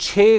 6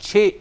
6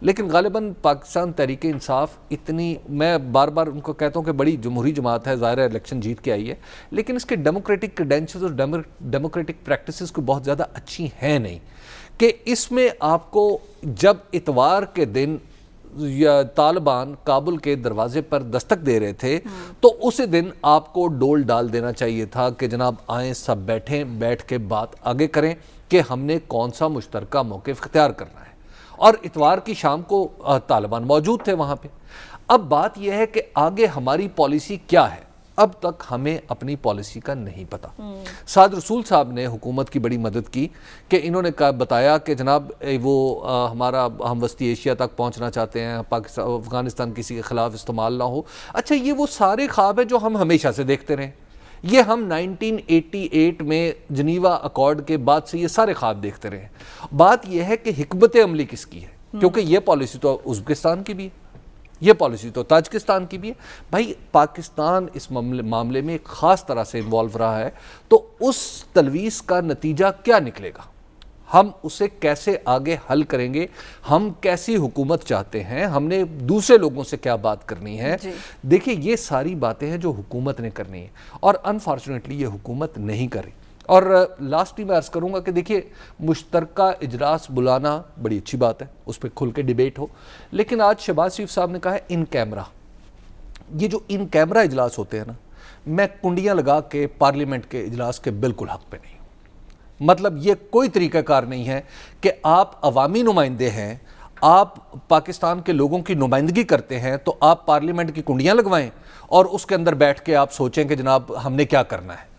لیکن غالباً پاکستان تحریک انصاف اتنی، میں بار بار ان کو کہتا ہوں کہ بڑی جمہوری جماعت ہے، ظاہر ہے الیکشن جیت کے آئی ہے، لیکن اس کے ڈیموکریٹک کریڈینشلز اور ڈیموکریٹک پریکٹسز کو بہت زیادہ اچھی ہیں نہیں، کہ اس میں آپ کو جب اتوار کے دن یا طالبان کابل کے دروازے پر دستک دے رہے تھے تو اسی دن آپ کو ڈول ڈال دینا چاہیے تھا کہ جناب آئیں سب بیٹھیں، بیٹھ کے بات آگے کریں کہ ہم نے کون سا مشترکہ موقف اختیار کرنا ہے، اور اتوار کی شام کو طالبان موجود تھے وہاں پہ۔ اب بات یہ ہے کہ آگے ہماری پالیسی کیا ہے، اب تک ہمیں اپنی پالیسی کا نہیں پتا۔ سعد رسول صاحب نے حکومت کی بڑی مدد کی کہ انہوں نے بتایا کہ جناب وہ ہمارا ہم وسطی ایشیا تک پہنچنا چاہتے ہیں، پاکستان افغانستان کسی کے خلاف استعمال نہ ہو۔ اچھا، یہ وہ سارے خواب ہیں جو ہم ہمیشہ سے دیکھتے رہے، یہ ہم 1988 میں جنیوا اکارڈ کے بعد سے یہ سارے خواب دیکھتے رہے ہیں۔ بات یہ ہے کہ حکمت عملی کس کی ہے، کیونکہ یہ پالیسی تو ازبکستان کی بھی ہے، یہ پالیسی تو تاجکستان کی بھی ہے۔ بھائی پاکستان اس معاملے میں ایک خاص طرح سے انوالو رہا ہے، تو اس تلویث کا نتیجہ کیا نکلے گا، ہم اسے کیسے آگے حل کریں گے، ہم کیسی حکومت چاہتے ہیں، ہم نے دوسرے لوگوں سے کیا بات کرنی ہے۔ دیکھیں یہ ساری باتیں ہیں جو حکومت نے کرنی ہے، اور انفارچونیٹلی یہ حکومت نہیں کر رہی۔ اور لاسٹلی میں عرض کروں گا کہ دیکھیے مشترکہ اجلاس بلانا بڑی اچھی بات ہے، اس پہ کھل کے ڈیبیٹ ہو، لیکن آج شہباز شریف صاحب نے کہا ہے ان کیمرہ، یہ جو ان کیمرہ اجلاس ہوتے ہیں نا، میں کنڈیاں لگا کے پارلیمنٹ کے اجلاس کے بالکل حق پہ نہیں ہوں۔ مطلب یہ کوئی طریقہ کار نہیں ہے کہ آپ عوامی نمائندے ہیں، آپ پاکستان کے لوگوں کی نمائندگی کرتے ہیں، تو آپ پارلیمنٹ کی کنڈیاں لگوائیں اور اس کے اندر بیٹھ کے آپ سوچیں کہ جناب ہم نے کیا کرنا ہے۔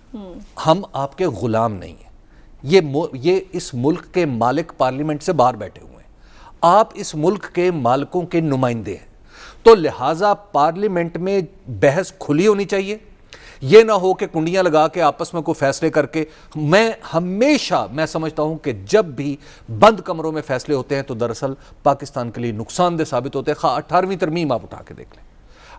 ہم آپ کے غلام نہیں ہیں، یہ اس ملک کے مالک پارلیمنٹ سے باہر بیٹھے ہوئے ہیں، آپ اس ملک کے مالکوں کے نمائندے ہیں، تو لہٰذا پارلیمنٹ میں بحث کھلی ہونی چاہیے، یہ نہ ہو کہ کنڈیاں لگا کے آپس میں کوئی فیصلے کر کے۔ میں ہمیشہ سمجھتا ہوں کہ جب بھی بند کمروں میں فیصلے ہوتے ہیں تو دراصل پاکستان کے لیے نقصان دہ ثابت ہوتے ہیں۔ 18ویں ترمیم آپ اٹھا کے دیکھ لیں،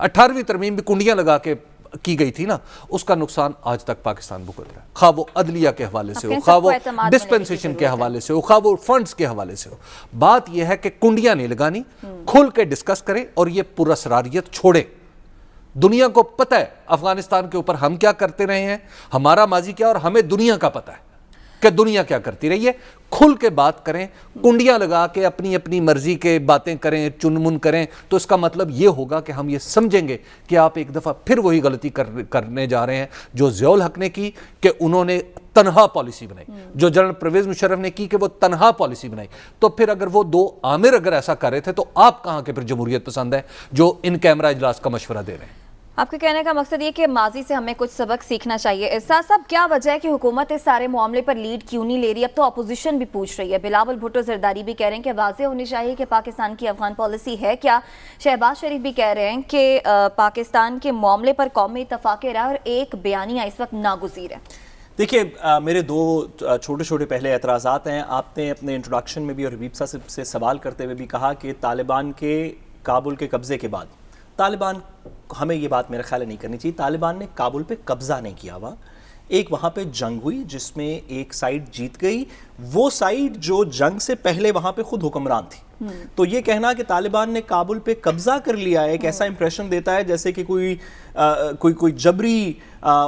18ویں ترمیم بھی کنڈیاں لگا کے کی گئی تھی نا، اس کا نقصان آج تک پاکستان بھگت رہا ہے، خواہ وہ عدلیہ کے حوالے سے ہو، خواہ وہ ڈسپنسیشن کے حوالے سے ہو، خواہ وہ فنڈز کے حوالے سے ہو۔ بات یہ ہے کہ کنڈیاں نہیں لگانی، کھل کے ڈسکس کریں اور یہ پراسراریت چھوڑیں۔ دنیا کو پتہ ہے افغانستان کے اوپر ہم کیا کرتے رہے ہیں، ہمارا ماضی کیا، اور ہمیں دنیا کا پتہ ہے کہ دنیا کیا کرتی رہی ہے۔ کھل کے بات کریں، کنڈیاں لگا کے اپنی اپنی مرضی کے باتیں کریں، چنمن کریں، تو اس کا مطلب یہ ہوگا کہ ہم یہ سمجھیں گے کہ آپ ایک دفعہ پھر وہی غلطی کرنے جا رہے ہیں جو ضیاء الحق نے کی، کہ انہوں نے تنہا پالیسی بنائی، جو جنرل پرویز مشرف نے کی کہ وہ تنہا پالیسی بنائی۔ تو پھر اگر وہ دو عامر اگر ایسا کر رہے تھے تو آپ کہاں کے پھر جمہوریت پسند ہے جو ان کیمرہ اجلاس کا مشورہ دے رہے ہیں؟ آپ کے کہنے کا مقصد یہ کہ ماضی سے ہمیں کچھ سبق سیکھنا چاہیے۔ ارشاد صاحب، کیا وجہ ہے کہ حکومت اس سارے معاملے پر لیڈ کیوں نہیں لے رہی؟ اب تو اپوزیشن بھی پوچھ رہی ہے، بلاول بھٹو زرداری بھی کہہ رہے ہیں کہ واضح ہونی چاہیے کہ پاکستان کی افغان پالیسی ہے کیا۔ شہباز شریف بھی کہہ رہے ہیں کہ پاکستان کے معاملے پر قومی اتفاق رائے اور ایک بیانیہ اس وقت ناگزیر ہے۔ دیکھیے میرے دو چھوٹے چھوٹے پہلے اعتراضات ہیں۔ آپ نے اپنے انٹروڈکشن میں بھی اور حبیب صاحب سے سوال کرتے ہوئے بھی کہا کہ طالبان کے کابل کے قبضے کے بعد، طالبان، ہمیں یہ بات میرا خیال ہے نہیں کرنی چاہیے، طالبان نے کابل پہ قبضہ نہیں کیا ہوا۔ ایک وہاں پہ جنگ ہوئی جس میں ایک سائیڈ جیت گئی، وہ سائیڈ جو جنگ سے پہلے وہاں پہ خود حکمران تھی۔ تو یہ کہنا کہ طالبان نے کابل پہ قبضہ کر لیا ہے، ایک ایسا امپریشن دیتا ہے جیسے کہ کوئی جبری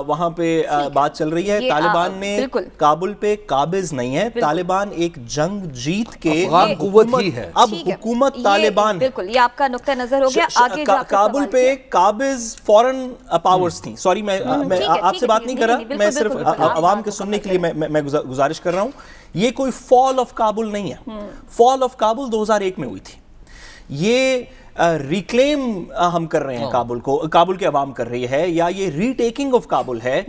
وہاں پہ بات چل رہی ہے۔ طالبان نے کابل پہ قابض نہیں ہے، طالبان ایک جنگ جیت کے افغان قوت ہی ہے، اب حکومت طالبان ہے۔ بالکل، یہ آپ کا نقطہ نظر ہو گیا۔ آگے کابل پہ قابض فورن پاورز تھیں۔ سوری، میں آپ سے بات نہیں کر رہا، میں صرف عوام کے سننے کے لیے میں گزارش کر رہا ہوں۔ یہ کوئی فال آف کابل نہیں ہے، فال آف کابل 2001 میں ہوئی تھی۔ یہ ریکلیم ہم کر رہے ہیں کابل کو، کابل کے عوام کر رہی ہے، یا یہ ری ٹیکنگ آف کابل ہے۔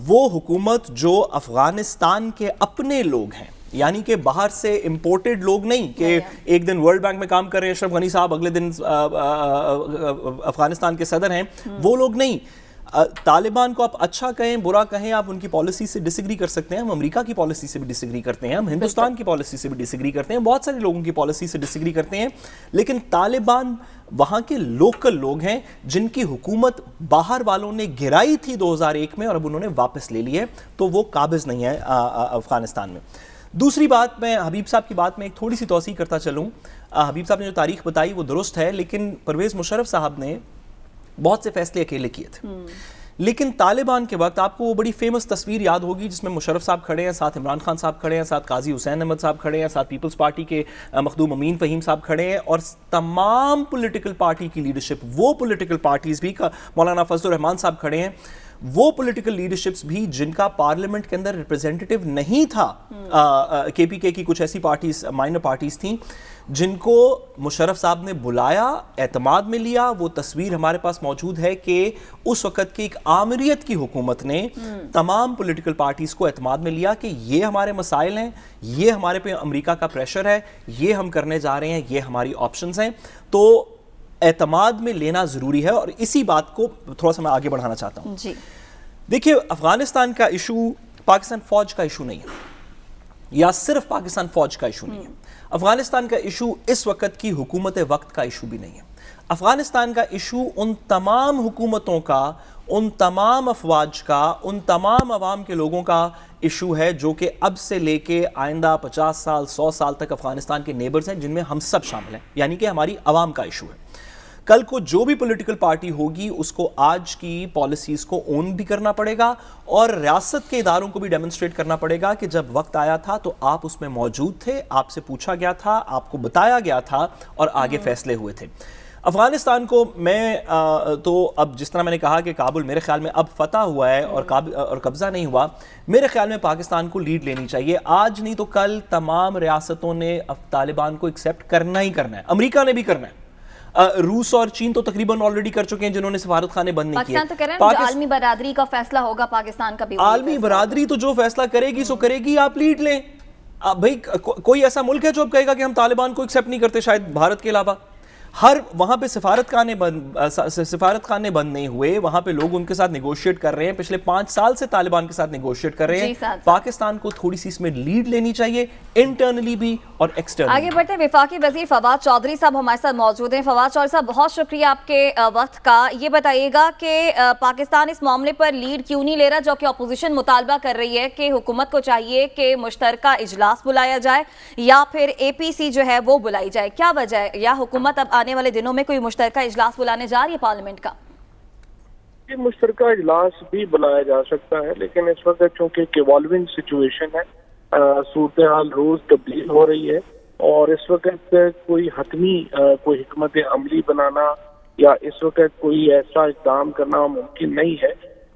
وہ حکومت جو افغانستان کے اپنے لوگ ہیں، یعنی کہ باہر سے امپورٹڈ لوگ نہیں، کہ ایک دن ورلڈ بینک میں کام کر رہے ہیں اشرف غنی صاحب، اگلے دن افغانستان کے صدر ہیں، وہ لوگ نہیں۔ طالبان کو آپ اچھا کہیں برا کہیں، آپ ان کی پالیسی سے ڈس ایگری کر سکتے ہیں، ہم امریکہ کی پالیسی سے بھی ڈس ایگری کرتے ہیں، ہم ہندوستان کی پالیسی سے بھی ڈس ایگری کرتے ہیں، بہت سارے لوگوں کی پالیسی سے ڈس ایگری کرتے ہیں، لیکن طالبان وہاں کے لوکل لوگ ہیں جن کی حکومت باہر والوں نے گرائی تھی 2001 میں، اور اب انہوں نے واپس لے لی ہے، تو وہ قابض نہیں ہے افغانستان میں۔ دوسری بات، میں حبیب صاحب کی بات میں ایک تھوڑی سی توسیع کرتا چلوں. حبیب صاحب نے جو تاریخ بتائی وہ درست ہے، لیکن پرویز مشرف صاحب نے بہت سے فیصلے اکیلے کیے تھے. لیکن طالبان کے وقت آپ کو وہ بڑی فیمس تصویر یاد ہوگی جس میں مشرف صاحب کھڑے ہیں، ساتھ عمران خان صاحب کھڑے ہیں، ساتھ قاضی حسین احمد صاحب کھڑے ہیں، ساتھ پیپلز پارٹی کے مخدوم امین فہیم صاحب کھڑے ہیں، اور تمام پولیٹیکل پارٹی کی لیڈرشپ، وہ پولیٹیکل پارٹیز بھی، مولانا فضل الرحمان صاحب کھڑے ہیں، وہ پولیٹیکل لیڈرشپس بھی جن کا پارلیمنٹ کے اندر ریپرزینٹیٹیو نہیں تھا. کے پی کے کی کچھ ایسی پارٹیز، مائنر پارٹیز تھیں جن کو مشرف صاحب نے بلایا، اعتماد میں لیا. وہ تصویر ہمارے پاس موجود ہے کہ اس وقت کی ایک آمریت کی حکومت نے تمام پولیٹیکل پارٹیز کو اعتماد میں لیا کہ یہ ہمارے مسائل ہیں، یہ ہمارے پہ امریکہ کا پریشر ہے، یہ ہم کرنے جا رہے ہیں، یہ ہماری آپشنز ہیں. تو اعتماد میں لینا ضروری ہے، اور اسی بات کو تھوڑا سا میں آگے بڑھانا چاہتا ہوں. جی دیکھیے، افغانستان کا ایشو پاکستان فوج کا ایشو نہیں ہے، یا صرف پاکستان فوج کا ایشو نہیں ہے. افغانستان کا ایشو اس وقت کی حکومت وقت کا ایشو بھی نہیں ہے. افغانستان کا ایشو ان تمام حکومتوں کا، ان تمام افواج کا، ان تمام عوام کے لوگوں کا ایشو ہے جو کہ اب سے لے کے آئندہ 50 سال 100 سال تک افغانستان کے نیبرز ہیں، جن میں ہم سب شامل ہیں، یعنی کہ ہماری عوام کا ایشو ہے. کل کو جو بھی پولیٹیکل پارٹی ہوگی اس کو آج کی پالیسیز کو اون بھی کرنا پڑے گا، اور ریاست کے اداروں کو بھی ڈیمونسٹریٹ کرنا پڑے گا کہ جب وقت آیا تھا تو آپ اس میں موجود تھے، آپ سے پوچھا گیا تھا، آپ کو بتایا گیا تھا، اور آگے فیصلے ہوئے تھے. افغانستان کو میں تو اب جس طرح میں نے کہا کہ کابل میرے خیال میں اب فتح ہوا ہے اور قبضہ نہیں ہوا، میرے خیال میں پاکستان کو لیڈ لینی چاہیے. آج نہیں تو کل تمام ریاستوں نے طالبان کو ایکسیپٹ کرنا ہی کرنا ہے. امریکہ نے بھی کرنا ہے. روس اور چین تو تقریباً آلریڈی کر چکے ہیں جنہوں نے سفارت خانے بند نہیں کیے. پاکستان تو کہہ رہے ہیں جو عالمی برادری کا فیصلہ ہوگا پاکستان کا بھی. عالمی برادری تو جو فیصلہ کرے گی سو کرے گی، آپ لیڈ لیں. بھائی کوئی ایسا ملک ہے جو اب کہے گا کہ ہم طالبان کو ایکسیپٹ نہیں کرتے، شاید بھارت کے علاوہ؟ ہر وہاں پہ سفارت خانے بند نہیں ہوئے، وہاں پہ لوگ ان کے ساتھ نیگوشیٹ کر رہے ہیں، پچھلے 5 سال سے طالبان کے ساتھ نیگوشیٹ کر رہے ہیں. پاکستان کو تھوڑی سی اس میں لیڈ لینی چاہیے، انٹرنلی بھی اور ایکسٹرنلی. آگے بڑھتے ہیں، وفاقی وزیر فواد چودھری صاحب ہمارے ساتھ موجود ہیں. فواد چودھری صاحب، بہت شکریہ آپ کے وقت کا. یہ بتائیے گا کہ پاکستان اس معاملے پر لیڈ کیوں نہیں لے رہا، جو کہ اپوزیشن مطالبہ کر رہی ہے کہ حکومت کو چاہیے کہ مشترکہ اجلاس بلایا جائے یا پھر اے پی سی جو ہے وہ بلائی جائے؟ کیا وجہ ہے؟ یا حکومت اب آنے والے دنوں میں کوئی مشترکہ اجلاس بلانے جا رہی ہے پارلیمنٹ کا؟ یہ مشترکہ اجلاس بھی بلایا جا سکتا ہے، لیکن اس وقت چونکہ ایک ایوالونگ سچویشن ہے، صورتحال روز تبدیل ہو رہی ہے، اور اس وقت کوئی حتمی کوئی حکمت عملی بنانا یا اس وقت کوئی ایسا اقدام کرنا ممکن نہیں ہے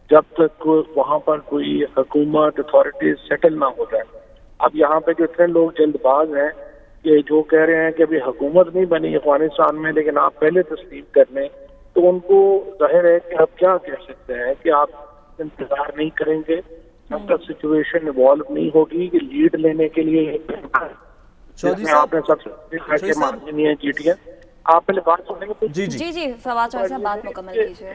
جب تک وہاں پر کوئی حکومت اتھارٹیز سیٹل نہ ہو جائے. اب یہاں پہ جو اتنے لوگ جلد باز ہیں کہ جو کہہ رہے ہیں کہ ابھی حکومت نہیں بنی افغانستان میں لیکن آپ پہلے تسلیم کر لیں، تو ان کو ظاہر ہے کہ آپ کیا کہہ سکتے ہیں کہ آپ انتظار نہیں کریں گے جب تک سچویشن ایوالو نہیں ہوگی کہ لیڈ لینے کے لیے آپ نے سب سے ماننی ہے چیٹیاں. آپ پہلے بات سنیں گے؟ جی فواد چودھری صاحب بات مکمل کیجیے.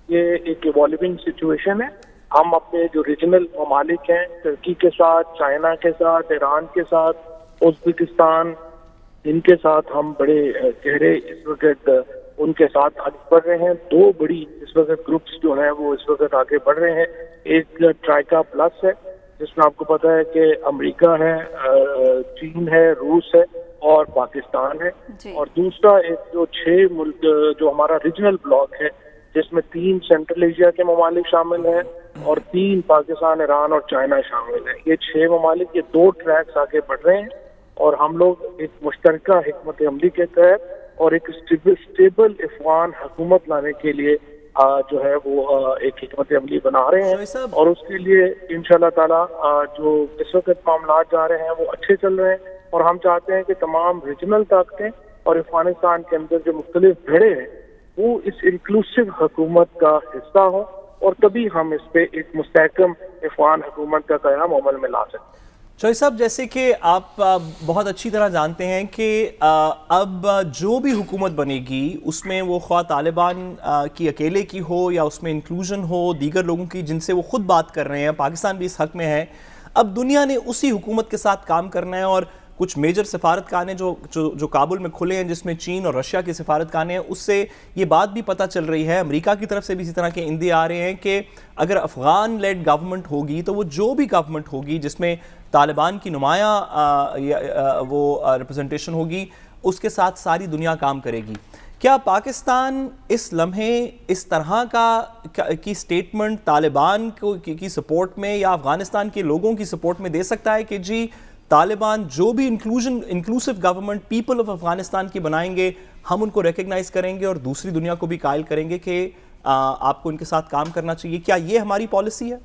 یہ ایک ایوالونگ سچویشن ہے. ہم اپنے جو ریجنل ممالک ہیں، ترکی کے ساتھ، چائنا کے ساتھ، ایران کے ساتھ، ازبکستان، ان کے ساتھ ہم بڑے گہرے اس وقت ان کے ساتھ آگے بڑھ رہے ہیں. 2 بڑی اس وقت گروپس جو ہیں وہ اس وقت آگے بڑھ رہے ہیں. ایک ٹرائکا پلس ہے جس میں آپ کو پتا ہے کہ امریکہ ہے، چین ہے، روس ہے اور پاکستان ہے. اور دوسرا ایک جو 6 ملک جو ہمارا ریجنل بلاک ہے جس میں 3 سینٹرل ایشیا کے ممالک شامل ہیں اور 3 پاکستان، ایران اور چائنا شامل ہیں. یہ 6 ممالک، یہ 2 ٹریکس آگے بڑھ رہے ہیں، اور ہم لوگ ایک مشترکہ حکمت عملی کے تحت اور ایک اسٹیبل افغان حکومت لانے کے لیے جو ہے وہ ایک حکمت عملی بنا رہے ہیں. اور اس کے لیے انشاءاللہ تعالی جو اس وقت معاملات جا رہے ہیں وہ اچھے چل رہے ہیں، اور ہم چاہتے ہیں کہ تمام ریجنل طاقتیں اور افغانستان کے اندر جو مختلف بھیڑے ہیں وہ اس انکلوسیو حکومت کا حصہ ہوں، اور تبھی ہم اس پہ ایک مستحکم افغان حکومت کا قیام عمل میں لا سکتے ہیں. چودھری صاحب، جیسے کہ آپ بہت اچھی طرح جانتے ہیں کہ اب جو بھی حکومت بنے گی اس میں وہ خواہ طالبان کی اکیلے کی ہو یا اس میں انکلوژن ہو دیگر لوگوں کی جن سے وہ خود بات کر رہے ہیں، پاکستان بھی اس حق میں ہے. اب دنیا نے اسی حکومت کے ساتھ کام کرنا ہے، اور کچھ میجر سفارتخانے جو کابل میں کھلے ہیں جس میں چین اور رشیا کے سفارتخانے ہیں، اس سے یہ بات بھی پتہ چل رہی ہے، امریکہ کی طرف سے بھی اسی طرح کے اندے آ رہے ہیں کہ اگر افغان لیڈ گورنمنٹ ہوگی تو وہ جو بھی گورنمنٹ ہوگی جس میں طالبان کی نمایاں وہ ریپرزنٹیشن ہوگی، اس کے ساتھ ساری دنیا کام کرے گی۔ کیا پاکستان اس لمحے اس طرح کی سٹیٹمنٹ طالبان کی سپورٹ میں یا افغانستان کے لوگوں کی سپورٹ میں دے سکتا ہے کہ جی طالبان جو بھی inclusive government people of Afghanistan کی بنائیں گے، ہم ان کو ریکگنائز کریں گے اور دوسری دنیا کو بھی قائل کریں گے کہ آپ کو ان کے ساتھ کام کرنا چاہیے؟ کیا یہ ہماری پالیسی ہے؟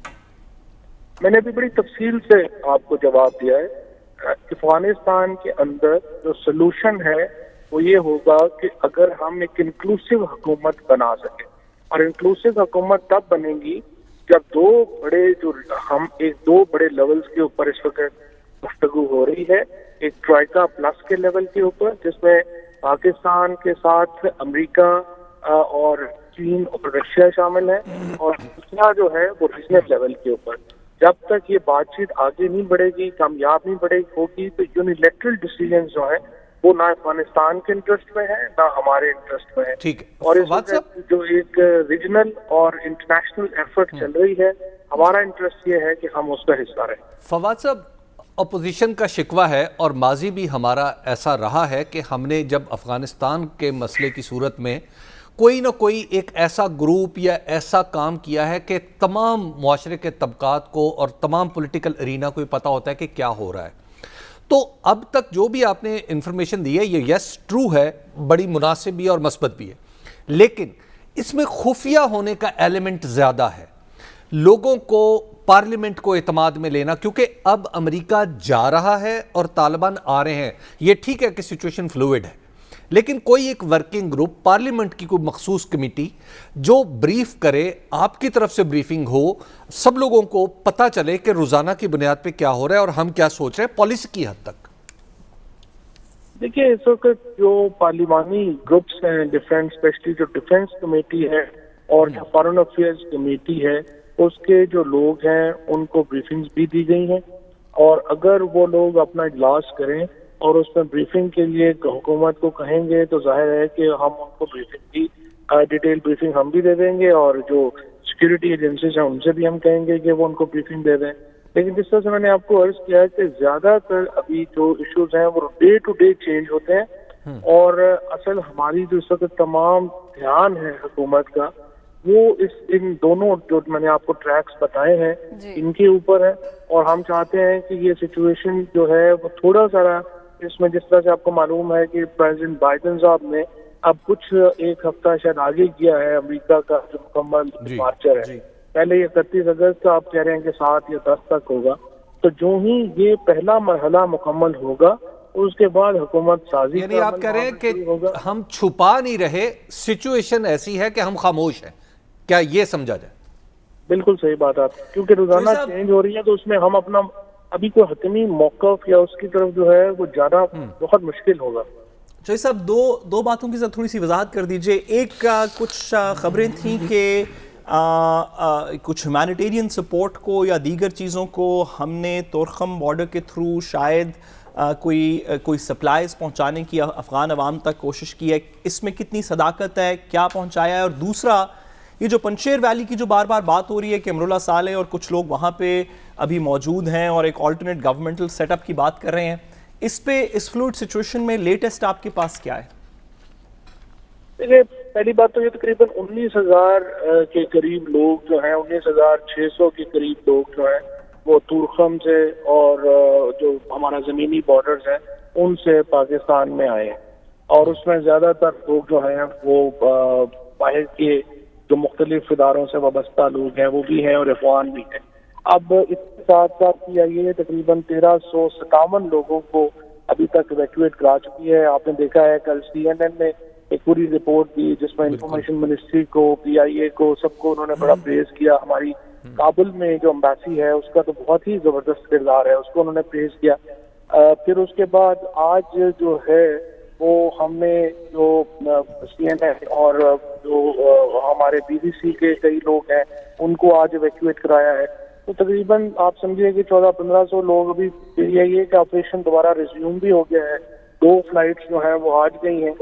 میں نے ابھی بڑی تفصیل سے آپ کو جواب دیا ہے۔ افغانستان کے اندر جو سلوشن ہے وہ یہ ہوگا کہ اگر ہم ایک انکلوسیو حکومت بنا سکیں، اور انکلوسیو حکومت تب بنے گی جب دو بڑے لیولز کے اوپر اس وقت گفتگو ہو رہی ہے، ایک ٹرائکا پلس کے لیول کے اوپر جس میں پاکستان کے ساتھ امریکہ اور چین اور رشیا شامل ہے، اور دوسرا جو ہے وہ ریجنل لیول کے اوپر۔ جب تک یہ بات چیت آگے نہیں بڑھے گی، کامیاب نہیں ہوگی، تو یونیلیٹرل ڈیسیژنز جو ہیں وہ نہ افغانستان کے انٹرسٹ میں ہے نہ ہمارے انٹرسٹ میں ہے۔ ٹھیک ہے، اور اس وقت جو ایک ریجنل اور انٹرنیشنل ایفرٹ چل رہی ہے، ہمارا انٹرسٹ یہ ہے کہ ہم اس کا حصہ رہیں۔ فواد صاحب، اپوزیشن کا شکوہ ہے اور ماضی بھی ہمارا ایسا رہا ہے کہ ہم نے جب افغانستان کے مسئلے کی صورت میں کوئی نہ کوئی ایک ایسا گروپ یا ایسا کام کیا ہے کہ تمام معاشرے کے طبقات کو اور تمام پولیٹیکل ارینا کو پتہ ہوتا ہے کہ کیا ہو رہا ہے۔ تو اب تک جو بھی آپ نے انفارمیشن دی ہے یہ یس ٹرو ہے، بڑی مناسب بھی اور مثبت بھی ہے، لیکن اس میں خفیہ ہونے کا ایلیمنٹ زیادہ ہے۔ لوگوں کو پارلیمنٹ کو اعتماد میں لینا، کیونکہ اب امریکہ جا رہا ہے اور طالبان آ رہے ہیں، یہ ٹھیک ہے کہ سچویشن فلوئڈ ہے، لیکن کوئی ایک ورکنگ گروپ، پارلیمنٹ کی کوئی مخصوص کمیٹی جو بریف کرے، آپ کی طرف سے بریفنگ ہو، سب لوگوں کو پتہ چلے کہ روزانہ کی بنیاد پہ کیا ہو رہا ہے اور ہم کیا سوچ رہے ہیں پالیسی کی حد تک۔ دیکھیے اس وقت جو پارلیمانی گروپس ہیں ڈیفینس، اسپیشلی جو ڈیفینس کمیٹی ہے اور جو فارن افیئرز کمیٹی ہے، اس کے جو لوگ ہیں ان کو بریفنگز بھی دی گئی ہیں، اور اگر وہ لوگ اپنا اجلاس کریں اور اس میں بریفنگ کے لیے حکومت کو کہیں گے تو ظاہر ہے کہ ہم ان کو بریفنگ کی ڈیٹیل بریفنگ ہم بھی دے دیں گے، اور جو سیکیورٹی ایجنسیز ہیں ان سے بھی ہم کہیں گے کہ وہ ان کو بریفنگ دے دیں۔ لیکن جس طرح سے میں نے آپ کو عرض کیا ہے کہ زیادہ تر ابھی جو ایشوز ہیں وہ ڈے ٹو ڈے چینج ہوتے ہیں، اور اصل ہماری جو اس وقت تمام دھیان ہے حکومت کا وہ ان دونوں جو میں نے آپ کو ٹریکس بتائے ہیں ان کے اوپر ہے، اور ہم چاہتے ہیں کہ یہ سچویشن جو ہے وہ تھوڑا سا اس میں، جس طرح سے آپ کو معلوم ہے کہ پریزیڈنٹ بائیڈن صاحب نے اب کچھ ایک ہفتہ شاید آگے کیا ہے امریکہ کا جو مکمل ڈپارچر ہے، پہلے یہ 31 اگست کا آپ کہہ رہے ہیں کہ 7 یا 10 تک ہوگا، تو جو ہی یہ پہلا مرحلہ مکمل ہوگا اس کے بعد حکومت سازی، یعنی آپ کہہ رہے ہیں کہ ہم چھپا نہیں رہے، سچویشن ایسی ہے کہ ہم خاموش ہیں، کیا یہ سمجھا جائے؟ بالکل صحیح بات آپ، کیونکہ روزانہ چینج ہو رہی ہے تو اس میں ہم اپنا ابھی کوئی حتمی موقف یا اس کی طرف جو ہے وہ زیادہ بہت مشکل ہوگا۔ چوہدری صاحب دو باتوں کی تھوڑی سی وضاحت کر دیجئے۔ ایک کچھ خبریں تھیں کہ کچھ ہیومینیٹیرین سپورٹ کو یا دیگر چیزوں کو ہم نے تورخم بارڈر کے تھرو شاید کوئی سپلائز پہنچانے کی افغان عوام تک کوشش کی ہے، اس میں کتنی صداقت ہے، کیا پہنچایا ہے؟ اور دوسرا یہ جو پنشیر ویلی کی جو بار بار بات ہو رہی ہے کہ امراللہ صالح اور کچھ لوگ وہاں پہ ابھی موجود ہیں اور ایک آلٹرنیٹ گورنمنٹل سیٹ اپ کی بات کر رہے ہیں، اس پہ اس فلوئڈ سچویشن میں لیٹسٹ آپ کے پاس کیا ہے؟ دیکھیے پہلی بات تو یہ تقریباً 19,000 کے قریب لوگ جو ہیں، 19,600 کے قریب لوگ جو ہیں وہ تورخم سے اور جو ہمارا زمینی بارڈرز ہیں ان سے پاکستان میں آئے ہیں، اور اس میں زیادہ تر لوگ جو ہیں وہ باہر کے جو مختلف اداروں سے وابستہ لوگ ہیں وہ بھی ہیں اور افغان بھی ہیں۔ اب اس کے ساتھ ساتھ PIA تقریباً 1357 لوگوں کو ابھی تک ایویکویٹ کرا چکی ہے۔ آپ نے دیکھا ہے کل CNN نے ایک پوری رپورٹ دی جس میں انفارمیشن منسٹری کو، PIA کو، سب کو انہوں نے بڑا پریز کیا۔ ہماری کابل میں جو امبیسی ہے اس کا تو بہت ہی زبردست کردار ہے، اس کو انہوں نے پریز کیا۔ پھر اس کے بعد آج جو ہے وہ ہم نے جو CNN اور جو ہمارے BBC کے کئی لوگ ہیں ان کو آج ایویکویٹ کرایا ہے۔ تو تقریباً آپ سمجھیے کہ 1400-1500 لوگ ابھی یہی ہے کہ آپریشن دوبارہ ریزیوم بھی ہو گیا ہے. 2 فلائٹس جو ہیں وہ آج گئی ہیں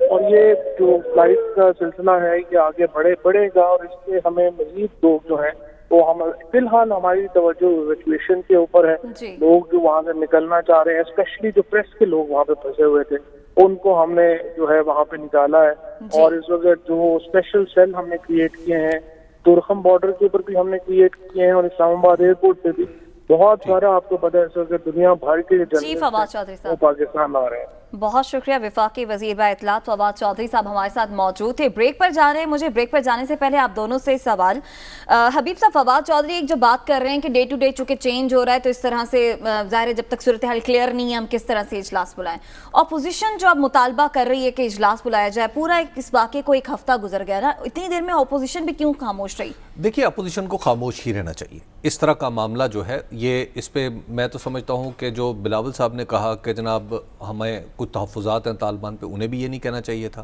اور یہ جو فلائٹ کا سلسلہ ہے یہ آگے بڑھے گا اور اس سے ہمیں مزید لوگ جو ہیں وہ ہم فی الحال ہماری توجہ ایویکویشن کے اوپر ہے. لوگ جو وہاں سے نکلنا چاہ رہے ہیں اسپیشلی جو پریس کے لوگ وہاں پہ پھنسے ہوئے تھے ان کو ہم نے جو ہے وہاں پہ نکالا ہے. اور اس وقت جو اسپیشل سیل ہم نے کریٹ کیے ہیں تورخم بارڈر کے اوپر بھی ہم نے کریٹ کیے ہیں اور اسلام آباد ایئرپورٹ پہ بھی بہت سارا آپ کو پتہ ہے اس وقت دنیا بھر کے جرنلسٹ وہ پاکستان آ رہے ہیں. بہت شکریہ. وفاقی وزیر با اطلاعات فواد چودھری صاحب ہمارے ساتھ موجود تھے. بریک پر جا رہے ہیں. مجھے بریک پر جانے سے پہلے آپ دونوں سے سوال. حبیب صاحب, فواد چودھری ایک جو بات کر رہے ہیں کہ ڈے ٹو ڈے چونکہ چینج ہو رہا ہے تو اس طرح سے ظاہر ہے جب تک صورتحال کلیئر نہیں ہے ہم کس طرح سے اجلاس بلائیں. اپوزیشن جو اب مطالبہ کر رہی ہے کہ اجلاس بلایا جائے, پورا اس واقعے کو ایک ہفتہ گزر گیا نا, اتنی دیر میں اپوزیشن بھی کیوں خاموش رہی؟ دیکھیے اپوزیشن کو خاموش ہی رہنا چاہیے. اس طرح کا معاملہ جو ہے یہ اس پہ میں تو سمجھتا ہوں کہ جو بلاول صاحب نے کہا کہ جناب ہمیں کچھ تحفظات ہیں طالبان پہ, انہیں بھی یہ نہیں کہنا چاہیے تھا.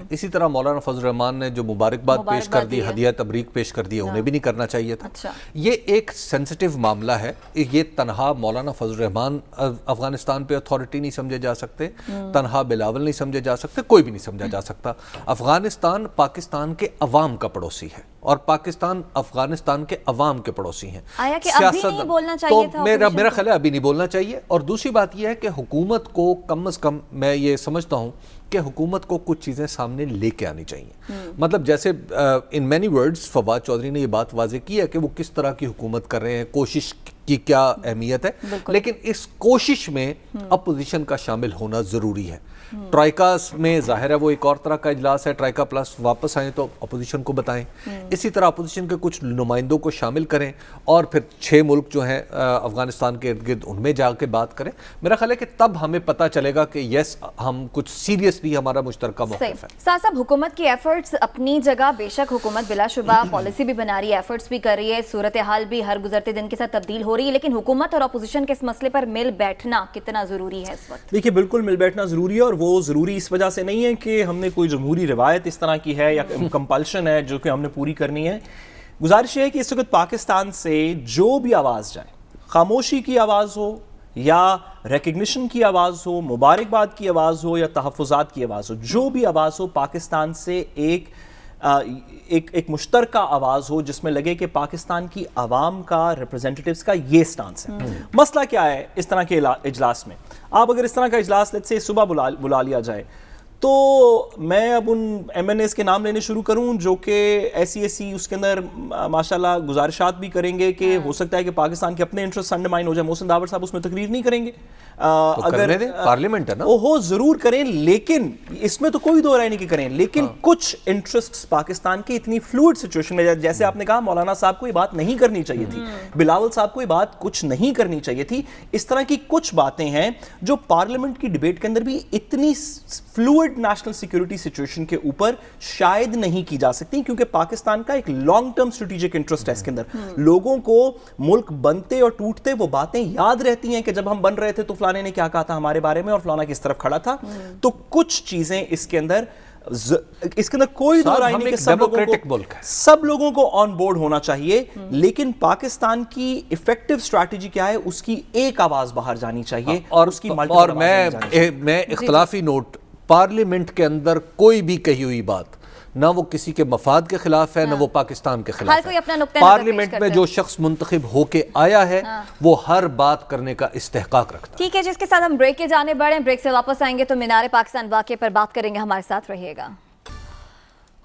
اسی طرح مولانا فضل الرحمان نے جو مبارکباد پیش کر دی, ہدیہ تبریک پیش کر دی, انہیں بھی نہیں کرنا چاہیے تھا. یہ ایک سینسٹیو معاملہ ہے. یہ تنہا مولانا فضل الرحمان افغانستان پہ اتھارٹی نہیں سمجھے جا سکتے, تنہا بلاول نہیں سمجھے جا سکتے, کوئی بھی نہیں سمجھا جا سکتا. افغانستان پاکستان کے عوام کا پڑوسی ہے اور پاکستان افغانستان کے عوام کے پڑوسی ہیں. آیا کہ ابھی نہیں بولنا چاہیے تھا؟ میرا خیال ہے ابھی نہیں بولنا چاہیے. اور دوسری بات یہ ہے کہ حکومت کو کم از کم میں یہ سمجھتا ہوں کہ حکومت کو کچھ چیزیں سامنے لے کے آنی چاہیے. مطلب جیسے in many words Fawad Chaudhry نے یہ بات واضح کی ہے کہ وہ کس طرح کی حکومت کر رہے ہیں, کوشش کی کیا اہمیت ہے, لیکن اس کوشش میں اپوزیشن کا شامل ہونا ضروری ہے. ٹرائیکاس میں ظاہر ہے وہ ایک اور طرح کا اجلاس ہے, ٹرائیکا پلس واپس آئیں تو اپوزیشن کو بتائیں. اسی طرح اپوزیشن کے کچھ نمائندوں کو شامل کریں اور پھر 6 ملک جو ہیں افغانستان کے ارد گرد ان میں جا کے بات کریں. میرا خیال ہے کہ تب ہمیں پتہ چلے گا کہ یس ہم کچھ سیریسلی ہمارا مشترکہ موقف ہے. صاحب حکومت کی ایفرٹس اپنی جگہ, بے شک حکومت بلا شبہ پالیسی بھی بنا رہی ہے, ایفرٹس بھی کر رہی ہے, صورتحال بھی ہر گزرتے دن کے ساتھ تبدیل ہو رہی ہے, لیکن حکومت اور اپوزیشن کے اس مسئلے پر مل بیٹھنا کتنا ضروری ہے اس وقت؟ دیکھیے بالکل مل بیٹھنا ضروری ہے, اور وہ ضروری اس وجہ سے نہیں ہے کہ ہم نے کوئی جمہوری روایت اس طرح کی ہے یا کمپلشن ہے جو کہ ہم نے پوری کرنی ہے. گزارش ہے کہ اس وقت پاکستان سے جو بھی آواز جائے, خاموشی کی آواز ہو یا ریکگنیشن کی آواز ہو, مبارکباد کی آواز ہو یا تحفظات کی آواز ہو, جو بھی آواز ہو پاکستان سے ایک مشترکہ آواز ہو جس میں لگے کہ پاکستان کی عوام کا ریپرزینٹیٹیوز کا یہ سٹانس ہے. مسئلہ کیا ہے اس طرح کے اجلاس میں؟ آپ اگر اس طرح کا اجلاس لیٹ سے صبح بلا لیا جائے تو میں اب ان ایم این ایز کے نام لینے شروع کروں جو کہ ایسی اس کے اندر ماشاءاللہ گزارشات بھی کریں گے کہ ہو سکتا ہے کہ پاکستان کے اپنے انٹرسٹ انڈرمائن ہو جائے. محسن داور صاحب اس میں تقریر نہیں کریں گے, اگر پارلیمنٹ ہے نا وہ ضرور کریں, لیکن اس میں تو کوئی دو رائے نہیں کہ کریں, لیکن کچھ انٹرسٹ پاکستان کی اتنی فلوئڈ سچویشن میں, جیسے آپ نے کہا مولانا صاحب کو یہ بات نہیں کرنی چاہیے تھی, بلاول صاحب کو یہ بات کچھ نہیں کرنی چاہیے تھی. اس طرح کی کچھ باتیں ہیں جو پارلیمنٹ کی ڈیبیٹ کے اندر بھی اتنی فلوئڈ نیشنل سیکیورٹی سچویشن کے اوپر شاید نہیں کی جا سکتی, کیونکہ پاکستان کا ایک لانگ ٹرم اسٹریٹجک انٹرسٹ ہے اس کے اندر. لوگوں کو ملک بنتے اور ٹوٹتے وہ باتیں یاد رہتی ہیں کہ جب ہم بن رہے تھے تو فلانے نے کیا کہا تھا ہمارے بارے میں اور فلانا کس طرف کھڑا تھا. تو کچھ چیزیں اس کے اندر کوئی دو رائے نہیں کہ سب لوگوں کو آن بورڈ ہونا چاہیے, لیکن پاکستان کی ایفیکٹو اسٹریٹجی کیا ہے اس کی ایک آواز باہر جانی چاہیے. اور میں اختلافی نوٹ, پارلیمنٹ کے اندر کوئی بھی کہی ہوئی بات نہ وہ کسی کے مفاد کے خلاف ہے نہ وہ پاکستان کے خلاف ہے. پارلیمنٹ میں جو شخص منتخب ہو کے آیا ہے وہ ہر بات کرنے کا استحقاق رکھتا ہے. ٹھیک ہے, جس کے ساتھ ہم بریک کے جانے بڑھیں, بریک سے واپس آئیں گے تو مینار پاکستان واقعے پر بات کریں گے. ہمارے ساتھ رہیے گا.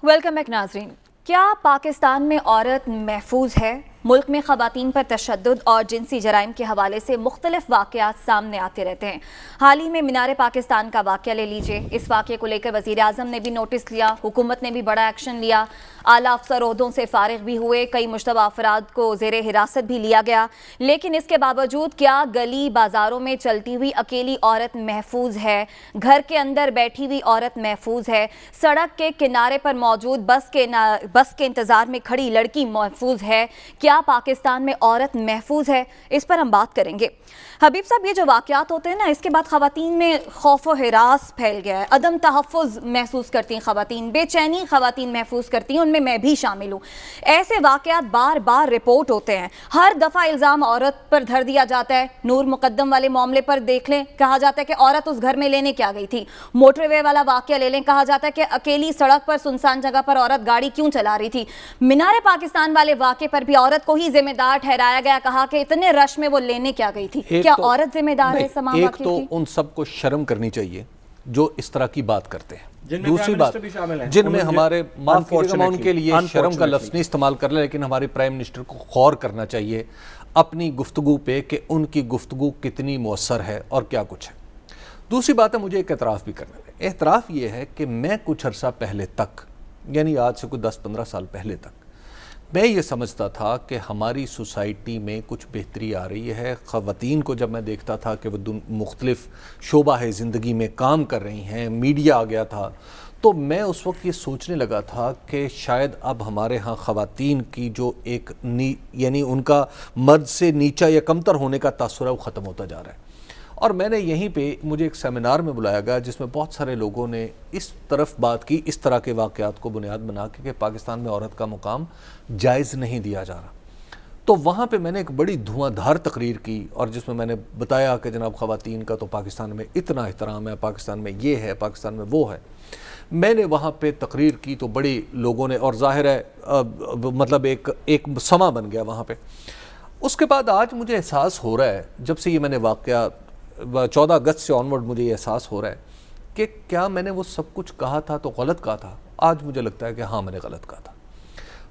ویلکم بیک ناظرین. کیا پاکستان میں عورت محفوظ ہے؟ ملک میں خواتین پر تشدد اور جنسی جرائم کے حوالے سے مختلف واقعات سامنے آتے رہتے ہیں. حال ہی میں مینار پاکستان کا واقعہ لے لیجئے. اس واقعے کو لے کر وزیر اعظم نے بھی نوٹس لیا, حکومت نے بھی بڑا ایکشن لیا, اعلیٰ افسر عہدوں سے فارغ بھی ہوئے, کئی مشتبہ افراد کو زیر حراست بھی لیا گیا. لیکن اس کے باوجود کیا گلی بازاروں میں چلتی ہوئی اکیلی عورت محفوظ ہے؟ گھر کے اندر بیٹھی ہوئی عورت محفوظ ہے؟ سڑک کے کنارے پر موجود بس کے انتظار میں کھڑی لڑکی محفوظ ہے؟ کیا پاکستان میں عورت محفوظ ہے؟ اس پر ہم بات کریں گے. حبیب صاحب، یہ جو واقعات ہوتے ہیں نا، اس کے بعد خواتین میں خوف و ہراس پھیل گیا ہے، عدم تحفظ محسوس کرتی ہیں خواتین، بے چینی خواتین محسوس کرتی ہیں، ان میں بھی شامل ہوں۔ ایسے واقعات بار بار رپورٹ ہوتے ہیں، ہر دفعہ الزام عورت پر دھر دیا جاتا ہے۔ نور مقدم والے معاملے پر دیکھ لیں، کہا جاتا ہے کہ عورت اس گھر میں لینے کیا گئی تھی۔ موٹر وے والا واقعہ لے لیں، کہا جاتا ہے کہ اکیلی سڑک پر سنسان جگہ پر عورت گاڑی کیوں چلا رہی تھی۔ مینار پاکستان والے واقعے پر بھی عورت کو ہی ذمہ دار ٹھہرایا گیا، کہا کہ اتنے رش میں وہ لینے کیا گئی تھی۔ کیا عورت ذمہ دار ہے تمام ایک واقعوں تو کی؟ ان سب کو شرم کرنی چاہیے جو اس طرح کی بات کرتے ہیں۔ جن میں دوسری پرائم بات، منسٹر بھی شامل ہیں، جن میں ہمارے معاف کیجیے گا، ان کے لیے شرم کا لفظ Unfortunately. نہیں استعمال کر لیں، لیکن ہمارے پرائم منسٹر کو غور کرنا چاہیے اپنی گفتگو پہ کہ ان کی گفتگو کتنی مؤثر ہے اور کیا کچھ ہے۔ دوسری بات ہے، مجھے ایک اعتراف بھی کرنا ہے۔ اعتراف یہ ہے کہ میں کچھ عرصہ پہلے تک، یعنی آج سے کوئی 10-15 سال پہلے تک، میں یہ سمجھتا تھا کہ ہماری سوسائٹی میں کچھ بہتری آ رہی ہے۔ خواتین کو جب میں دیکھتا تھا کہ وہ مختلف شعبہ زندگی میں کام کر رہی ہیں، میڈیا آ گیا تھا، تو میں اس وقت یہ سوچنے لگا تھا کہ شاید اب ہمارے ہاں خواتین کی جو ایک یعنی ان کا مرد سے نیچا یا کمتر ہونے کا تاثر ہے، وہ ختم ہوتا جا رہا ہے۔ اور میں نے یہیں پہ، مجھے ایک سیمینار میں بلایا گیا جس میں بہت سارے لوگوں نے اس طرف بات کی، اس طرح کے واقعات کو بنیاد بنا کے کہ پاکستان میں عورت کا مقام جائز نہیں دیا جا رہا۔ تو وہاں پہ میں نے ایک بڑی دھواں دھار تقریر کی، اور جس میں نے بتایا کہ جناب خواتین کا تو پاکستان میں اتنا احترام ہے، پاکستان میں یہ ہے، پاکستان میں وہ ہے۔ میں نے وہاں پہ تقریر کی تو بڑی لوگوں نے، اور ظاہر ہے مطلب ایک سما بن گیا وہاں پہ۔ اس کے بعد آج مجھے احساس ہو رہا ہے، جب سے یہ میں نے واقعہ 14 اگست سے آنورڈ مجھے یہ احساس ہو رہا ہے کہ کیا میں نے وہ سب کچھ کہا تھا تو غلط کہا تھا۔ آج مجھے لگتا ہے کہ ہاں، میں نے غلط کہا تھا۔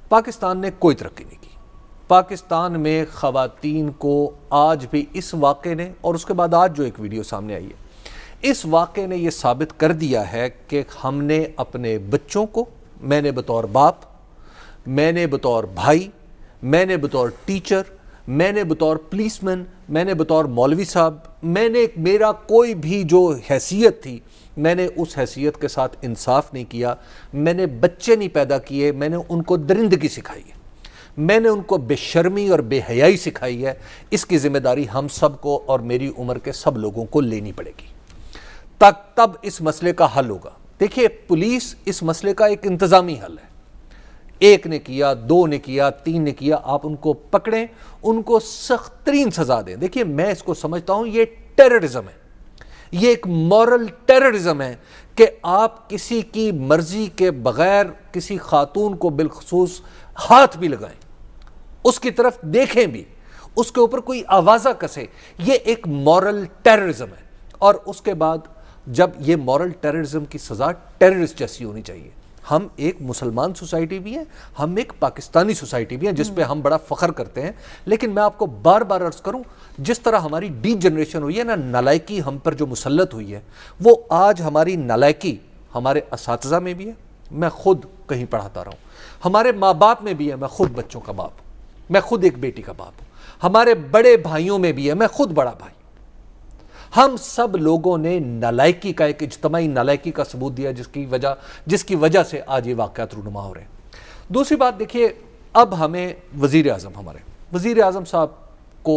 پاکستان نے کوئی ترقی نہیں کی۔ پاکستان میں خواتین کو آج بھی اس واقعے نے، اور اس کے بعد آج جو ایک ویڈیو سامنے آئی ہے، اس واقعے نے یہ ثابت کر دیا ہے کہ ہم نے اپنے بچوں کو، میں نے بطور باپ، میں نے بطور بھائی، میں نے بطور ٹیچر، میں نے بطور پولیس مین، میں نے بطور مولوی صاحب، میں نے میرا کوئی بھی جو حیثیت تھی، میں نے اس حیثیت کے ساتھ انصاف نہیں کیا۔ میں نے بچے نہیں پیدا کیے، میں نے ان کو درندگی سکھائی ہے، میں نے ان کو بے شرمی اور بے حیائی سکھائی ہے۔ اس کی ذمہ داری ہم سب کو اور میری عمر کے سب لوگوں کو لینی پڑے گی، تب اس مسئلے کا حل ہوگا۔ دیکھیے، پولیس اس مسئلے کا ایک انتظامی حل ہے۔ ایک نے کیا، 2 نے کیا، 3 نے کیا، آپ ان کو پکڑیں، ان کو سخت ترین سزا دیں۔ دیکھیے، میں اس کو سمجھتا ہوں یہ ٹیررزم ہے، یہ ایک مورل ٹیررزم ہے کہ آپ کسی کی مرضی کے بغیر کسی خاتون کو بالخصوص ہاتھ بھی لگائیں، اس کی طرف دیکھیں بھی، اس کے اوپر کوئی آوازہ کسے، یہ ایک مورل ٹیررزم ہے۔ اور اس کے بعد جب یہ مورل ٹیررزم کی سزا ٹیررسٹ جیسی ہونی چاہیے۔ ہم ایک مسلمان سوسائٹی بھی ہیں، ہم ایک پاکستانی سوسائٹی بھی ہیں جس پہ ہم بڑا فخر کرتے ہیں، لیکن میں آپ کو بار بار عرض کروں، جس طرح ہماری ڈی جنریشن ہوئی ہے نا، نالائکی ہم پر جو مسلط ہوئی ہے، وہ آج ہماری نالائکی ہمارے اساتذہ میں بھی ہے، میں خود کہیں پڑھاتا رہا ہوں، ہمارے ماں باپ میں بھی ہے، میں خود بچوں کا باپ ہوں، میں خود ایک بیٹی کا باپ ہوں، ہمارے بڑے بھائیوں میں بھی ہے، میں خود بڑا بھائی۔ ہم سب لوگوں نے نالائکی کا، ایک اجتماعی نالائکی کا ثبوت دیا جس کی وجہ سے آج یہ واقعات رونما ہو رہے ہیں۔ دوسری بات دیکھیے، اب ہمیں ہمارے وزیر اعظم صاحب کو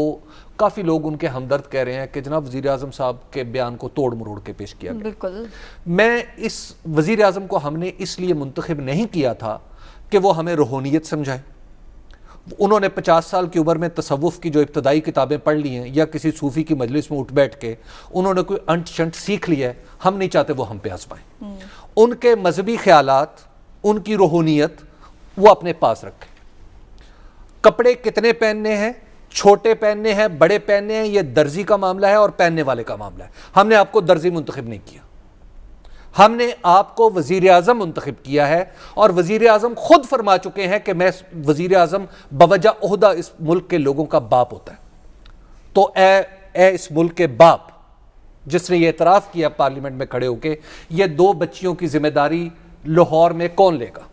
کافی لوگ ان کے ہمدرد کہہ رہے ہیں کہ جناب وزیر اعظم صاحب کے بیان کو توڑ مروڑ کے پیش کیا گیا۔ بالکل، میں اس وزیر اعظم کو ہم نے اس لیے منتخب نہیں کیا تھا کہ وہ ہمیں روحانیت سمجھائے۔ انہوں نے 50 سال کی عمر میں تصوف کی جو ابتدائی کتابیں پڑھ لی ہیں، یا کسی صوفی کی مجلس میں اٹھ بیٹھ کے انہوں نے کوئی انٹ شنٹ سیکھ لیا ہے، ہم نہیں چاہتے وہ ہم پہ آزمائیں۔ ان کے مذہبی خیالات، ان کی روحانیت وہ اپنے پاس رکھیں۔ کپڑے کتنے پہننے ہیں، چھوٹے پہننے ہیں، بڑے پہننے ہیں، یہ درزی کا معاملہ ہے اور پہننے والے کا معاملہ ہے۔ ہم نے آپ کو درزی منتخب نہیں کیا، ہم نے آپ کو وزیر اعظم منتخب کیا ہے، اور وزیر اعظم خود فرما چکے ہیں کہ میں وزیر اعظم بوجہ عہدہ اس ملک کے لوگوں کا باپ ہوتا ہے۔ تو اے اس ملک کے باپ، جس نے یہ اعتراف کیا پارلیمنٹ میں کھڑے ہو کے، یہ 2 بچیوں کی ذمہ داری لاہور میں کون لے گا؟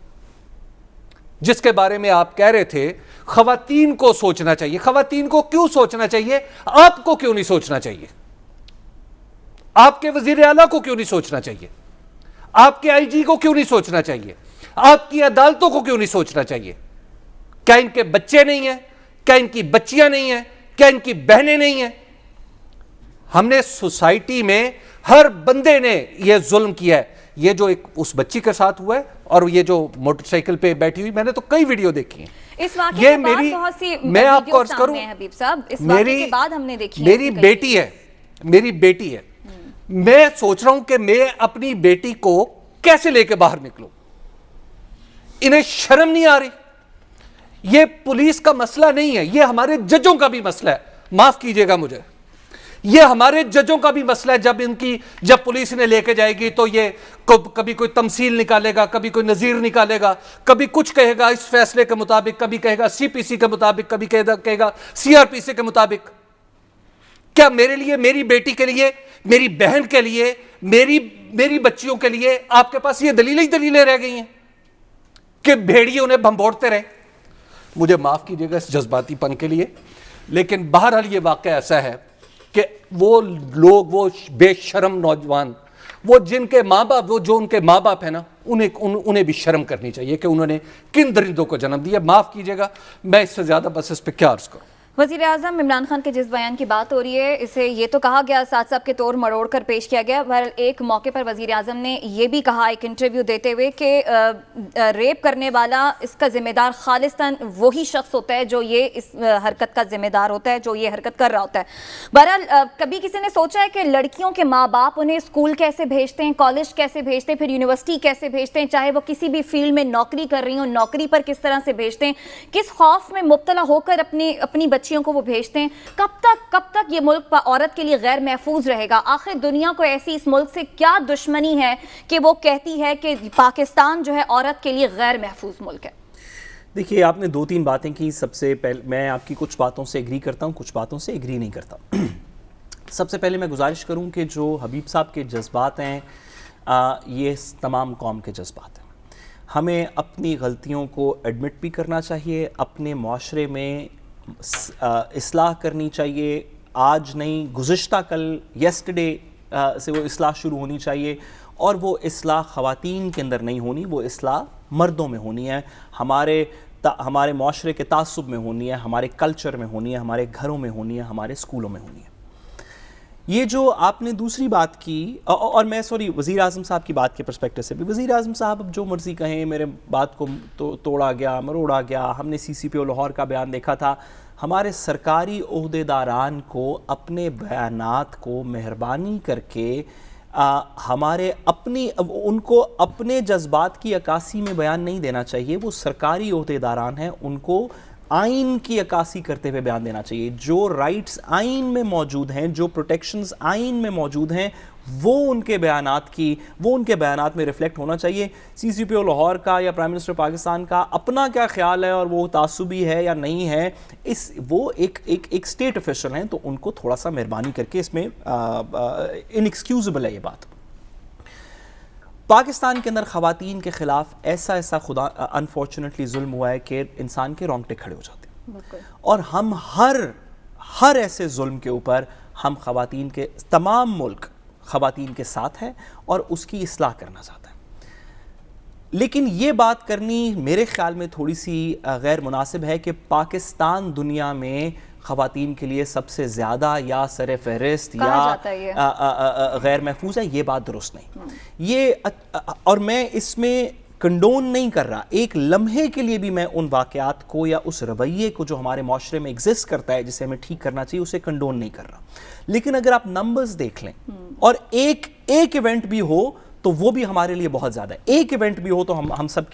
جس کے بارے میں آپ کہہ رہے تھے خواتین کو سوچنا چاہیے۔ خواتین کو کیوں سوچنا چاہیے؟ آپ کو کیوں نہیں سوچنا چاہیے؟ آپ کے وزیر اعلیٰ کو کیوں نہیں سوچنا چاہیے؟ آپ کے آئی جی کو کیوں نہیں سوچنا چاہیے؟ آپ کی عدالتوں کو کیوں نہیں سوچنا چاہیے؟ کیا ان کے بچے نہیں ہیں؟ کیا ان کی بچیاں نہیں ہیں؟ کیا ان کی بہنیں نہیں ہیں؟ ہم نے سوسائٹی میں ہر بندے نے یہ ظلم کیا ہے. یہ جو ایک اس بچی کے ساتھ ہوا ہے اور یہ جو موٹر سائیکل پہ بیٹھی ہوئی, میں نے تو کئی ویڈیو دیکھی ہیں. اس واقعے کے بعد بہت سی میں آپ کو عرض کروں, حبیب صاحب اس واقعے کے بعد ہم نے دیکھی میری بیٹی ہے, میں سوچ رہا ہوں کہ میں اپنی بیٹی کو کیسے لے کے باہر نکلوں. انہیں شرم نہیں آ رہی. یہ پولیس کا مسئلہ نہیں ہے, یہ ہمارے ججوں کا بھی مسئلہ ہے. معاف کیجئے گا مجھے, یہ ہمارے ججوں کا بھی مسئلہ ہے. جب پولیس انہیں لے کے جائے گی تو یہ کبھی کوئی تمثیل نکالے گا, کبھی کوئی نظیر نکالے گا, کبھی کچھ کہے گا اس فیصلے کے مطابق, کبھی کہے گا سی پی سی کے مطابق, کبھی کہے گا سی آر پی سی کے مطابق. کیا میرے لیے, میری بیٹی کے لیے, میری بہن کے لیے, میری بچیوں کے لیے آپ کے پاس یہ دلیلیں رہ گئی ہیں کہ بھیڑیے انہیں بھمبوڑتے رہے؟ مجھے معاف کیجیے گا اس جذباتی پن کے لیے, لیکن بہرحال یہ واقعہ ایسا ہے کہ وہ لوگ, وہ بے شرم نوجوان, وہ جن کے ماں باپ, وہ جو ان کے ماں باپ ہیں نا, انہیں بھی شرم کرنی چاہیے کہ انہوں نے کن درندوں کو جنم دیا. معاف کیجیے گا, میں اس سے زیادہ بس اس پہ کیا عرض کروں. وزیر اعظم عمران خان کے جس بیان کی بات ہو رہی ہے, اسے یہ تو کہا گیا ساتھ ساتھ کے طور مروڑ کر پیش کیا گیا. بہرحال ایک موقع پر وزیر اعظم نے یہ بھی کہا ایک انٹرویو دیتے ہوئے کہ ریپ کرنے والا اس کا ذمہ دار خالصتاً وہی شخص ہوتا ہے جو یہ اس حرکت کا ذمہ دار ہوتا ہے, جو یہ حرکت کر رہا ہوتا ہے. بہرحال کبھی کسی نے سوچا ہے کہ لڑکیوں کے ماں باپ انہیں اسکول کیسے بھیجتے ہیں, کالج کیسے بھیجتے ہیں, پھر یونیورسٹی کیسے بھیجتے ہیں, چاہے وہ کسی بھی فیلڈ میں نوکری کر رہی ہوں, نوکری پر کس طرح سے بھیجتے ہیں, کس خوف میں مبتلا ہو کر اپنی بچیوں کو وہ بھیجتے ہیں. کب تک یہ ملک عورت کے لیے غیر محفوظ رہے گا؟ آخر دنیا کو ایسی اس ملک سے کیا دشمنی ہے کہ وہ کہتی ہے کہ پاکستان جو ہے عورت کے لیے غیر محفوظ ملک ہے؟ دیکھیے, آپ نے 2-3 باتیں کی. سب سے پہلے میں آپ کی کچھ باتوں سے ایگری کرتا ہوں, کچھ باتوں سے ایگری نہیں کرتا. سب سے پہلے میں گزارش کروں کہ جو حبیب صاحب کے جذبات ہیں یہ تمام قوم کے جذبات ہیں. ہمیں اپنی غلطیوں کو ایڈمٹ بھی کرنا چاہیے, اپنے معاشرے میں اصلاح کرنی چاہیے. آج نہیں, گزشتہ کل, یسٹرڈے سے وہ اصلاح شروع ہونی چاہیے, اور وہ اصلاح خواتین کے اندر نہیں ہونی, وہ اصلاح مردوں میں ہونی ہے, ہمارے معاشرے کے تعصب میں ہونی ہے, ہمارے کلچر میں ہونی ہے, ہمارے گھروں میں ہونی ہے, ہمارے اسکولوں میں ہونی ہے. یہ جو آپ نے دوسری بات کی, اور میں وزیر اعظم صاحب کی بات کے پرسپیکٹو سے بھی, وزیر اعظم صاحب اب جو مرضی کہیں, میرے بات کو توڑا گیا, مروڑا گیا. ہم نے CCPO لاہور کا بیان دیکھا تھا. ہمارے سرکاری عہدیداران کو اپنے بیانات کو مہربانی کر کے ان کو اپنے جذبات کی عکاسی میں بیان نہیں دینا چاہیے. وہ سرکاری عہدیداران ہیں, ان کو آئین کی عکاسی کرتے ہوئے بیان دینا چاہیے. جو رائٹس آئین میں موجود ہیں, جو پروٹیکشنز آئین میں موجود ہیں, وہ ان کے بیانات میں ریفلیکٹ ہونا چاہیے. CCPO لاہور کا یا پرائم منسٹر پاکستان کا اپنا کیا خیال ہے اور وہ تعصبی ہے یا نہیں ہے, وہ ایک اسٹیٹ افیشل ہیں, تو ان کو تھوڑا سا مہربانی کر کے اس میں انیکسکیوزبل ہے یہ بات. پاکستان کے اندر خواتین کے خلاف ایسا خدا انفارچونیٹلی ظلم ہوا ہے کہ انسان کے رونگٹے کھڑے ہو جاتے ہیں. اور ہم ہر ایسے ظلم کے اوپر ہم خواتین کے, تمام ملک خواتین کے ساتھ ہے اور اس کی اصلاح کرنا چاہتا ہے. لیکن یہ بات کرنی میرے خیال میں تھوڑی سی غیر مناسب ہے کہ پاکستان دنیا میں خواتین کے لیے سب سے زیادہ یا سر فہرست یا غیر محفوظ ہے. یہ بات درست نہیں. اور میں اس میں کنڈون نہیں کر رہا, ایک لمحے کے لیے بھی میں ان واقعات کو یا اس رویے کو جو ہمارے معاشرے میں ایگزسٹ کرتا ہے جسے ہمیں ٹھیک کرنا چاہیے, اسے کنڈون نہیں کر رہا. لیکن اگر آپ نمبرز دیکھ لیں اور ایک ایونٹ بھی ہو تو وہ بھی ہمارے لیے بہت زیادہ ہے. ایک ایونٹ بھی ہو تو ہم سب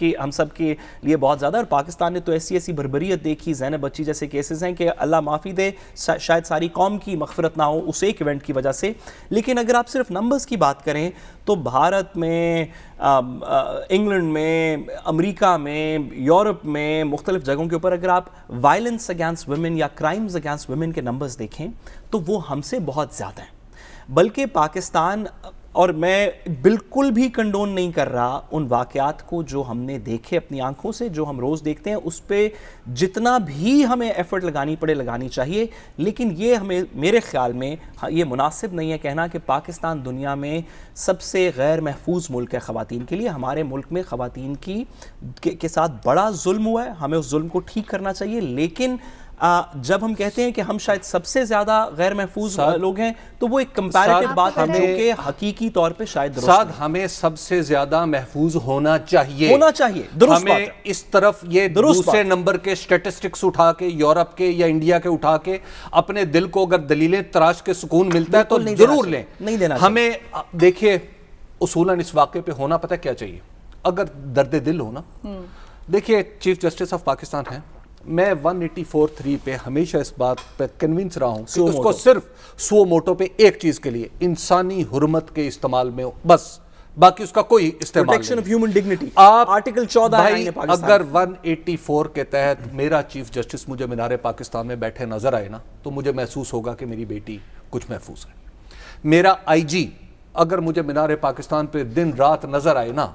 کے لیے بہت زیادہ. اور پاکستان نے تو ایسی بربریت دیکھی, زینب بچی جیسے کیسز ہیں کہ اللہ معافی دے, شاید ساری قوم کی مغفرت نہ ہو اس ایک ایونٹ کی وجہ سے. لیکن اگر آپ صرف نمبرز کی بات کریں تو بھارت میں, انگلینڈ میں, امریکہ میں, یورپ میں, مختلف جگہوں کے اوپر اگر آپ وائلنس اگینسٹ ویمن یا کرائمز اگینسٹ ویمن کے نمبرز دیکھیں تو وہ ہم سے بہت زیادہ ہیں. بلکہ پاکستان, اور میں بالکل بھی کنڈون نہیں کر رہا ان واقعات کو جو ہم نے دیکھے اپنی آنکھوں سے, جو ہم روز دیکھتے ہیں, اس پہ جتنا بھی ہمیں ایفرٹ لگانی پڑے لگانی چاہیے. لیکن یہ ہمیں, میرے خیال میں یہ مناسب نہیں ہے کہنا کہ پاکستان دنیا میں سب سے غیر محفوظ ملک ہے خواتین کے لیے. ہمارے ملک میں خواتین کے ساتھ بڑا ظلم ہوا ہے, ہمیں اس ظلم کو ٹھیک کرنا چاہیے. لیکن جب ہم کہتے ہیں کہ ہم شاید سب سے زیادہ غیر محفوظ لوگ ہیں تو وہ ایک کمپیریٹیو بات ہے جو کہ حقیقی طور پہ شاید درست ساتھ ہمیں سب سے زیادہ محفوظ ہونا چاہیے، درست ہمیں اس طرف یہ دوسرے نمبر کے سٹیٹسٹکس اٹھا کے یورپ کے یا انڈیا کے اٹھا کے اپنے دل کو اگر دلیلیں تراش کے سکون ملتا ہے تو ضرور لیں. ہمیں دیکھیے اصولاً اس واقعے پہ ہونا پتہ کیا چاہیے، اگر درد دل ہو نا. دیکھیے چیف جسٹس آف پاکستان ہیں، میں 184(3) پہ ہمیشہ اس بات پہ کنونس رہا ہوں کہ اس کو صرف سو موٹو پہ ایک چیز کے لیے انسانی حرمت کے استعمال میں بس، باقی اس کا کوئی استعمال نہیں. پروٹیکشن آف ہیومن ڈگنیٹی، آپ آرٹیکل 14 بھائی اگر 184 کے تحت میرا چیف جسٹس مجھے مینار پاکستان میں بیٹھے نظر آئے نا تو مجھے محسوس ہوگا کہ میری بیٹی کچھ محفوظ ہے. میرا آئی جی اگر مجھے مینار پاکستان پہ دن رات نظر آئے نا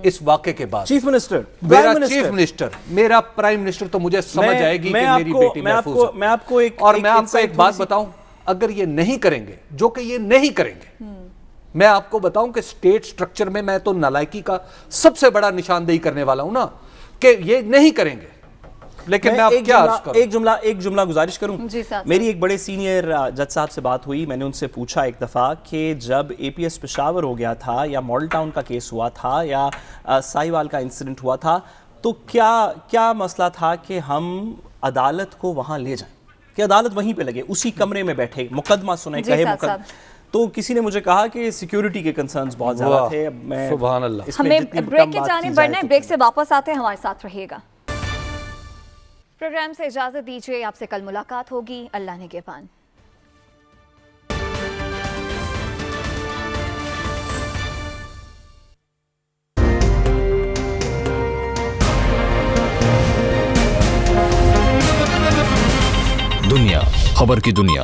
اس واقعے کے بعد، چیف منسٹر، میرا چیف منسٹر، میرا پرائم منسٹر، تو مجھے سمجھ آئے گی کہ میری بیٹی محفوظ ہے. میں آپ کو اور میں آپ کو ایک بات بتاؤں، اگر یہ نہیں کریں گے، جو کہ یہ نہیں کریں گے، میں آپ کو بتاؤں کہ سٹیٹ سٹرکچر میں میں تو نالائکی کا سب سے بڑا نشاندہی کرنے والا ہوں نا کہ یہ نہیں کریں گے. لیکن میں آپ کیا عرض کروں، ایک جملہ گزارش کروں. میری ایک بڑے سینئر جج صاحب سے بات ہوئی، میں نے ان سے پوچھا ایک دفعہ کہ جب اے پی ایس پشاور ہو گیا تھا یا ماڈل ٹاؤن کا کیس ہوا تھا یا ساہیوال کا انسیڈنٹ ہوا تھا تو کیا مسئلہ تھا کہ ہم عدالت کو وہاں لے جائیں، کہ عدالت وہیں پہ لگے، اسی کمرے میں بیٹھے مقدمہ سنیں، کہے مقدمہ. تو کسی نے مجھے کہا کہ سیکیورٹی کے کنسرنز بہت زیادہ تھے. سبحان اللہ. ہمیں بریک کی جانب بڑھنا ہے، بریک سے واپس آتے ہیں، ہمارے ساتھ رہیے گا. پروگرام سے اجازت دیجیے، آپ سے کل ملاقات ہوگی. اللہ نگہبان. دنیا خبر کی دنیا